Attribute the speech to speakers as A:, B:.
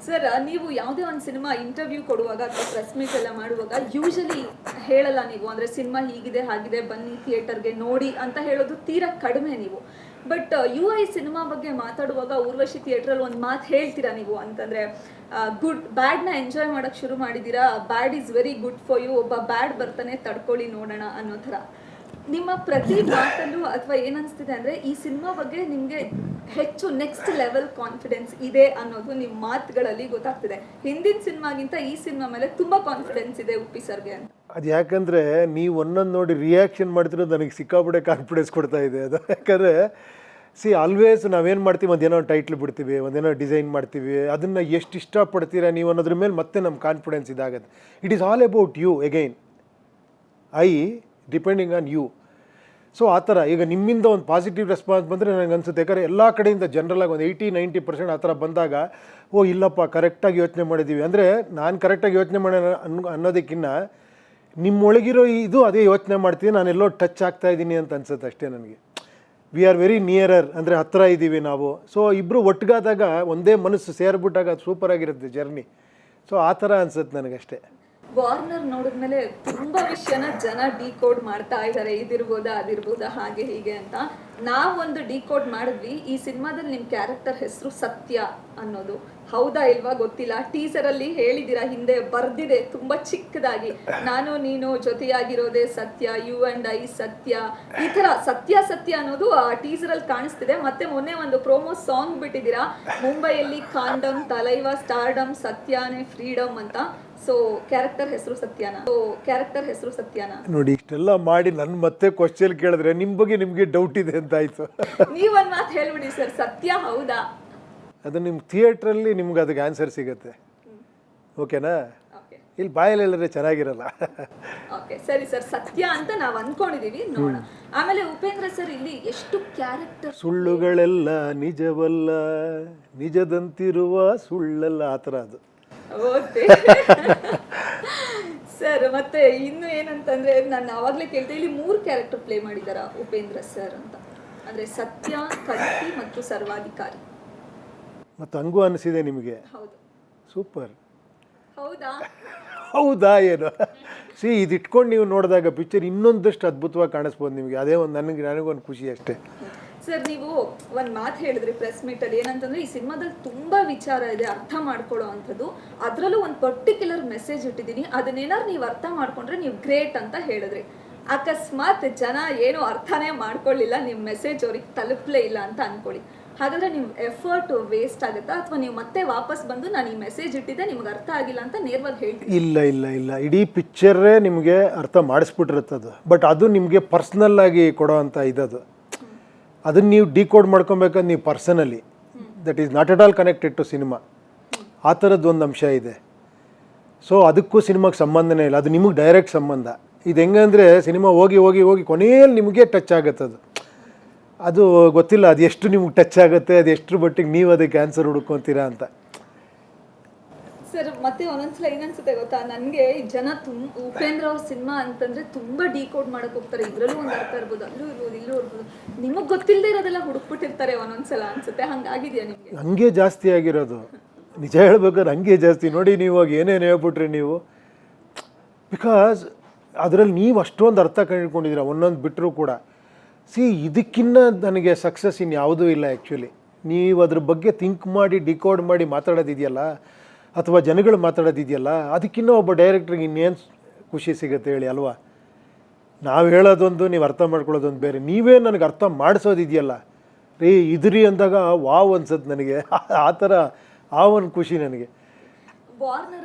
A: Sir, ನೀವು ಯಾವುದೇ ಒಂದು ಸಿನಿಮಾ ಇಂಟರ್ವ್ಯೂ ಕೊಡುವಾಗ ಅಥವಾ ಪ್ರೆಸ್ ಮೀಟ್ ಎಲ್ಲ ಮಾಡುವಾಗ ಯೂಶಲಿ ಹೇಳಲ್ಲ ನೀವು, ಅಂದರೆ ಸಿನಿಮಾ ಹೀಗಿದೆ ಹಾಗಿದೆ ಬನ್ನಿ ಥಿಯೇಟರ್ಗೆ ನೋಡಿ ಅಂತ ಹೇಳೋದು ತೀರಾ ಕಡಿಮೆ ನೀವು. ಬಟ್ UI ಸಿನಿಮಾ ಬಗ್ಗೆ ಮಾತಾಡುವಾಗ ಊರ್ವಶಿ ಥಿಯೇಟ್ರಲ್ಲಿ ಒಂದು ಮಾತು ಹೇಳ್ತೀರಾ ನೀವು, ಅಂತಂದರೆ ಬ್ಯಾಡ್ನ ಎಂಜಾಯ್ ಮಾಡೋಕ್ಕೆ ಶುರು ಮಾಡಿದ್ದೀರಾ, bad is very good for you, ಒಬ್ಬ ಬ್ಯಾಡ್ ಬರ್ತಾನೆ ತಡ್ಕೊಳ್ಳಿ ನೋಡೋಣ ಅನ್ನೋ ಥರ. ನಿಮ್ಮ ಪ್ರತಿ ಮಾತಲ್ಲೂ ಅಥವಾ ಏನನ್ನಿಸ್ತಿದೆ ಅಂದರೆ ಈ ಸಿನಿಮಾ ಬಗ್ಗೆ ನಿಮಗೆ ಹೆಚ್ಚು ನೆಕ್ಸ್ಟ್ ಲೆವೆಲ್ ಕಾನ್ಫಿಡೆನ್ಸ್ ಇದೆ ಅನ್ನೋದು ನಿಮ್ಮ ಮಾತುಗಳಲ್ಲಿ ಗೊತ್ತಾಗ್ತಿದೆ. ಹಿಂದಿನ ಸಿನಿಮಾಗಿಂತ ಈ ಸಿನಿಮಾ ಮೇಲೆ ತುಂಬ ಕಾನ್ಫಿಡೆನ್ಸ್ ಇದೆ ಉಪ್ಪಿ ಸರ್ಗೆ ಅಂತ.
B: ಅದು ಯಾಕಂದರೆ ನೀವು ಒಂದೊಂದು ನೋಡಿ ರಿಯಾಕ್ಷನ್ ಮಾಡ್ತಿರೋದು ನನಗೆ ಸಿಕ್ಕಾಪಟ್ಟೆ ಕಾನ್ಫಿಡೆನ್ಸ್ ಕೊಡ್ತಾ ಇದೆ. ಅದು ಯಾಕಂದರೆ ಆಲ್ವೇಸ್ ನಾವೇನು ಮಾಡ್ತೀವಿ, ಒಂದೇನೋ ಟೈಟ್ಲ್ ಬಿಡ್ತೀವಿ, ಒಂದೇನೋ ಡಿಸೈನ್ ಮಾಡ್ತೀವಿ, ಅದನ್ನು ಎಷ್ಟು ಇಷ್ಟಪಡ್ತೀರಾ ನೀವು ಅನ್ನೋದ್ರ ಮೇಲೆ ಮತ್ತೆ ನಮ್ಮ ಕಾನ್ಫಿಡೆನ್ಸ್ ಇದಾಗುತ್ತೆ. It is all about you again, depending on you. So ಆ ಥರ ಈಗ ನಿಮ್ಮಿಂದ ಒಂದು ಪಾಸಿಟಿವ್ ರೆಸ್ಪಾನ್ಸ್ ಬಂದರೆ ನನಗೆ ಅನಿಸುತ್ತೆ. ಯಾಕಂದರೆ ಎಲ್ಲ ಕಡೆಯಿಂದ ಜನರಲಾಗಿ ಒಂದು 80-90% ಆ ಥರ ಬಂದಾಗ ಓ ಇಲ್ಲಪ್ಪ ಕರೆಕ್ಟಾಗಿ ಯೋಚನೆ ಮಾಡಿದ್ದೀವಿ ಅಂದರೆ, ನಾನು ಕರೆಕ್ಟಾಗಿ ಯೋಚನೆ ಮಾಡೋಣ ಅನ್ನೋದಕ್ಕಿಂತ ನಿಮ್ಮೊಳಗಿರೋ ಇದು ಅದೇ ಯೋಚನೆ ಮಾಡ್ತೀವಿ, ನಾನೆಲ್ಲೋ ಟಚ್ ಆಗ್ತಾಯಿದ್ದೀನಿ ಅಂತ ಅನ್ಸುತ್ತೆ ಅಷ್ಟೇ ನನಗೆ. ವಿ ಆರ್ ವೆರಿ ನಿಯರರ್, ಅಂದರೆ ಹತ್ತಿರ ಇದ್ದೀವಿ ನಾವು. ಸೊ ಇಬ್ಬರು ಒಟ್ಟಿಗಾದಾಗ ಒಂದೇ ಮನಸ್ಸು ಸೇರಿಬಿಟ್ಟಾಗ ಅದು ಸೂಪರಾಗಿರುತ್ತೆ ಜರ್ನಿ. ಸೊ ಆ ಥರ ಅನ್ಸುತ್ತೆ ನನಗಷ್ಟೇ.
A: ವಾರ್ನರ್ ನೋಡಿದ್ಮೇಲೆ ತುಂಬಾ ವಿಷಯನ ಜನ ಡಿಕೋಡ್ ಮಾಡ್ತಾ ಇದ್ದಾರೆ, ಇದಿರ್ಬೋದಾ ಅದಿರ್ಬೋದಾ ಹಾಗೆ ಹೀಗೆ ಅಂತ. ನಾವೊಂದು ಡಿಕೋಡ್ ಮಾಡಿದ್ವಿ. ಈ ಸಿನಿಮಾದಲ್ಲಿ ನಿಮ್ಮ ಕ್ಯಾರೆಕ್ಟರ್ ಹೆಸರು ಸತ್ಯ ಅನ್ನೋದು ಹೌದಾ ಇಲ್ವಾ ಗೊತ್ತಿಲ್ಲ. ಟೀಸರಲ್ಲಿ ಹೇಳಿದ್ದೀರಾ, ಹಿಂದೆ ಬರ್ದಿದೆ ತುಂಬಾ ಚಿಕ್ಕದಾಗಿ, ನಾನು ನೀನು ಜೊತೆಯಾಗಿರೋದೇ ಸತ್ಯ, ಯು ಅಂಡ್ ಐ ಸತ್ಯ, ಈ ತರ ಸತ್ಯ ಸತ್ಯ ಅನ್ನೋದು ಆ ಟೀಸರಲ್ಲಿ ಕಾಣಿಸ್ತಿದೆ. ಮತ್ತೆ ಮೊನ್ನೆ ಒಂದು ಪ್ರೋಮೋ ಸಾಂಗ್ ಬಿಟ್ಟಿದ್ದೀರಾ, ಮುಂಬೈಯಲ್ಲಿ ಕಾಂಡಮ್ ತಲೈವ ಸ್ಟಾರ್ಡಮ್ ಸತ್ಯಾನೇ ಫ್ರೀಡಮ್ ಅಂತ. ಸೊ ಕ್ಯಾರೆಕ್ಟರ್ ಹೆಸರು ಸತ್ಯನಾ?
B: ನೋಡಿ, ಇಷ್ಟೆಲ್ಲ ಮಾಡಿ ನನ್ನ ಮತ್ತೆ ಕ್ವಶನ್ ಕೇಳಿದ್ರೆ ನಿಮ್ಮ ಬಗ್ಗೆ ನಿಮಗೆ ಡೌಟ್ ಇದೆ ಅಂತ ಆಯ್ತು.
A: ನೀವೊಂದು ಮಾತು ಹೇಳ್ಬಿಡಿ ಸರ್, ಸತ್ಯ ಹೌದಾ?
B: ಅದು ನಿಮ್ಮ ಥಿಯೇಟ್ರಲ್ಲಿ ನಿಮ್ಗೆ ಅದಕ್ಕೆ ಆನ್ಸರ್ ಸಿಗುತ್ತೆ. ಓಕೆನಾ? ಇಲ್ಲಿ ಬಾಯಲ್ಲಿ ಹೇಳಿದ್ರೆ ಚೆನ್ನಾಗಿರಲ್ಲ.
A: ಓಕೆ ಸರಿ ಸರ್, ಸತ್ಯ ಅಂತ ನಾವು ಅನ್ಕೊಂಡಿದೀವಿ, ನೋಡೋಣ. ಆಮೇಲೆ ಉಪೇಂದ್ರ ಸರ್ ಇಲ್ಲಿ ಎಷ್ಟು ಕ್ಯಾರೆಕ್ಟರ್,
B: ಸುಳ್ಳುಗಳೆಲ್ಲ ನಿಜವಲ್ಲ, ನಿಜದಂತಿರುವ ಸುಳ್ಳಲ್ಲ, ಆ ಥರ ಅದು.
A: ಓಕೆ ಸರ್, ಮತ್ತೆ ಇನ್ನು ಏನಂತಂದ್ರೆ ನಾನು ಆವಾಗಲೇ ಕೇಳ್ತೆ, ಇಲ್ಲಿ 3 ಕ್ಯಾರೆಕ್ಟರ್ ಪ್ಲೇ ಮಾಡಿದಾರ ಉಪೇಂದ್ರ ಸರ್ ಅಂತ, ಅಂದ್ರೆ ಸತ್ಯ, ಕಲ್ಕಿ ಮತ್ತು ಸರ್ವಾಧಿಕಾರಿ.
B: ಮತ್ತು ಹಂಗೂ ಅನಿಸಿದೆ ನಿಮಗೆ?
A: ಹೌದು.
B: ಸೂಪರ್.
A: ಹೌದಾ
B: ಏನು ಇದು ಇಟ್ಕೊಂಡು ನೀವು ನೋಡಿದಾಗ ಪಿಕ್ಚರ್ ಇನ್ನೊಂದಷ್ಟು ಅದ್ಭುತವಾಗಿ ಕಾಣಿಸ್ಬೋದು ನಿಮಗೆ. ಅದೇ ಒಂದು ನನಗೊಂದು ಖುಷಿ ಅಷ್ಟೇ.
A: ಸರ್, ನೀವು ಒಂದು ಮಾತು ಹೇಳಿದ್ರಿ ಪ್ರೆಸ್ ಮೀಟಲ್ಲಿ, ಏನಂತಂದ್ರೆ ಈ ಸಿನಿಮಾದಲ್ಲಿ ತುಂಬಾ ವಿಚಾರ ಇದೆ ಅರ್ಥ ಮಾಡ್ಕೊಳ್ಳೋ ಅಂಥದ್ದು, ಅದರಲ್ಲೂ ಒಂದು ಪರ್ಟಿಕ್ಯುಲರ್ ಮೆಸೇಜ್ ಇಟ್ಟಿದ್ದೀನಿ, ಅದನ್ನೇನಾದ್ರು ನೀವು ಅರ್ಥ ಮಾಡ್ಕೊಂಡ್ರೆ ನೀವು ಗ್ರೇಟ್ ಅಂತ ಹೇಳಿದ್ರಿ. ಅಕಸ್ಮಾತ್ ಜನ ಏನೋ ಅರ್ಥನೇ ಮಾಡ್ಕೊಳ್ಳಿಲ್ಲ, ನಿಮ್ಮ ಮೆಸೇಜ್ ಅವ್ರಿಗೆ ತಲುಪಲೇ ಇಲ್ಲ ಅಂತ ಅನ್ಕೊಳ್ಳಿ, ಹಾಗಾದ್ರೆ ನಿಮ್ಮ ಎಫರ್ಟ್ ವೇಸ್ಟ್ ಆಗುತ್ತಾ, ಅಥವಾ ನೀವು ಮತ್ತೆ ವಾಪಸ್ ಬಂದು ನಾನು ಈ ಮೆಸೇಜ್ ಇಟ್ಟಿದ್ದೆ ನಿಮ್ಗೆ ಅರ್ಥ ಆಗಿಲ್ಲ ಅಂತ ನೇರವಾಗಿ ಹೇಳ್ತೀನಿ?
B: ಇಲ್ಲ, ಇಡೀ ಪಿಕ್ಚರೇ ನಿಮಗೆ ಅರ್ಥ ಮಾಡಿಸ್ಬಿಟ್ಟಿರುತ್ತದು. ಬಟ್ ಅದು ನಿಮಗೆ ಪರ್ಸ್ನಲ್ ಆಗಿ ಕೊಡೋ ಅಂಥ ಇದದು, ಅದನ್ನು ನೀವು ಡಿಕೋಡ್ ಮಾಡ್ಕೊಬೇಕಂದ್ರೆ ನೀವು personally, that is not at all connected to cinema, ಆ ಥರದ್ದು ಒಂದು ಅಂಶ ಇದೆ. ಸೊ ಅದಕ್ಕೂ ಸಿನಿಮಾಗೆ ಸಂಬಂಧನೇ ಇಲ್ಲ, ಅದು ನಿಮಗೆ ಡೈರೆಕ್ಟ್ ಸಂಬಂಧ. ಇದು ಹೆಂಗಂದರೆ ಸಿನಿಮಾ ಹೋಗಿ ಹೋಗಿ ಹೋಗಿ ಕೊನೆಯಲ್ಲಿ ನಿಮಗೆ ಟಚ್ ಆಗುತ್ತೆ ಅದು ಗೊತ್ತಿಲ್ಲ, ಅದು ಎಷ್ಟು ನಿಮ್ಗೆ ಟಚ್ ಆಗುತ್ತೆ, ಅದು ಎಷ್ಟರ ಮಟ್ಟಿಗೆ ನೀವು ಅದಕ್ಕೆ ಆನ್ಸರ್ ಹುಡ್ಕೊತೀರಾ ಅಂತ.
A: ಸರ್, ಮತ್ತೆ ಒಂದೊಂದ್ಸಲ ಏನನ್ಸುತ್ತೆ ಗೊತ್ತಾ, ನನಗೆ ಜನ ಉಪೇಂದ್ರ ಅವ್ರ ಸಿನಿಮಾ ಅಂತಂದ್ರೆ ತುಂಬಾ ಡಿಕೋಡ್ ಮಾಡಕ್ ಹೋಗ್ತಾರೆ, ಇದ್ರಲ್ಲೂ ಒಂದು ಅರ್ಥ ಇರ್ಬೋದು, ಅಲ್ಲೂ ಇರ್ಬೋದು, ಇಲ್ಲೂ ಇರ್ಬೋದು, ನಿಮಗೆ ಗೊತ್ತಿಲ್ಲದೆ ಇರೋದೆಲ್ಲ ಹುಡುಕ್ಬಿಟ್ಟಿರ್ತಾರೆ ಒಂದೊಂದ್ಸಲ ಅನ್ಸುತ್ತೆ. ಹಂಗಾಗಿದೆಯಾ ನಿಮಗೆ?
B: ಹಂಗೆ ಜಾಸ್ತಿ ಆಗಿರೋದು, ನಿಜ ಹೇಳ್ಬೇಕಾದ್ರೆ ಹಂಗೆ ಜಾಸ್ತಿ. ನೋಡಿ, ನೀವು ಇವಾಗ ಏನೇನು ಹೇಳ್ಬಿಟ್ರಿ ನೀವು, ಬಿಕಾಸ್ ಅದರಲ್ಲಿ ನೀವು ಅಷ್ಟೊಂದು ಅರ್ಥ ಕಂಡುಕೊಂಡಿದ್ದೀರ, ಒಂದೊಂದು ಬಿಟ್ಟರೂ ಕೂಡ. ಇದಕ್ಕಿನ್ನ ನನಗೆ ಸಕ್ಸಸ್ ಇನ್ಯಾವುದೂ ಇಲ್ಲ ಆ್ಯಕ್ಚುಲಿ. ನೀವು ಅದ್ರ ಬಗ್ಗೆ ಥಿಂಕ್ ಮಾಡಿ ಡಿಕೋಡ್ ಮಾಡಿ ಮಾತಾಡೋದಿದೆಯಲ್ಲ, ಅಥವಾ ಜನಗಳು ಮಾತಾಡೋದಿದೆಯಲ್ಲ, ಅದಕ್ಕಿನ್ನೂ ಒಬ್ಬ ಡೈರೆಕ್ಟ್ರಿಗೆ ಇನ್ನೇನು ಖುಷಿ ಸಿಗುತ್ತೆ ಹೇಳಿ ಅಲ್ವಾ? ನಾವು ಹೇಳೋದೊಂದು, ನೀವು ಅರ್ಥ ಮಾಡ್ಕೊಳ್ಳೋದೊಂದು ಬೇರೆ. ನೀವೇ ನನಗೆ ಅರ್ಥ ಮಾಡಿಸೋದಿದೆಯಲ್ಲ ರೀ, ಇದ್ರಿ ಅಂದಾಗ ವಾವ್ ಅನ್ಸತ್ತೆ ನನಗೆ. ಆ ಥರ ಆ ಒಂದು ಖುಷಿ ನನಗೆ.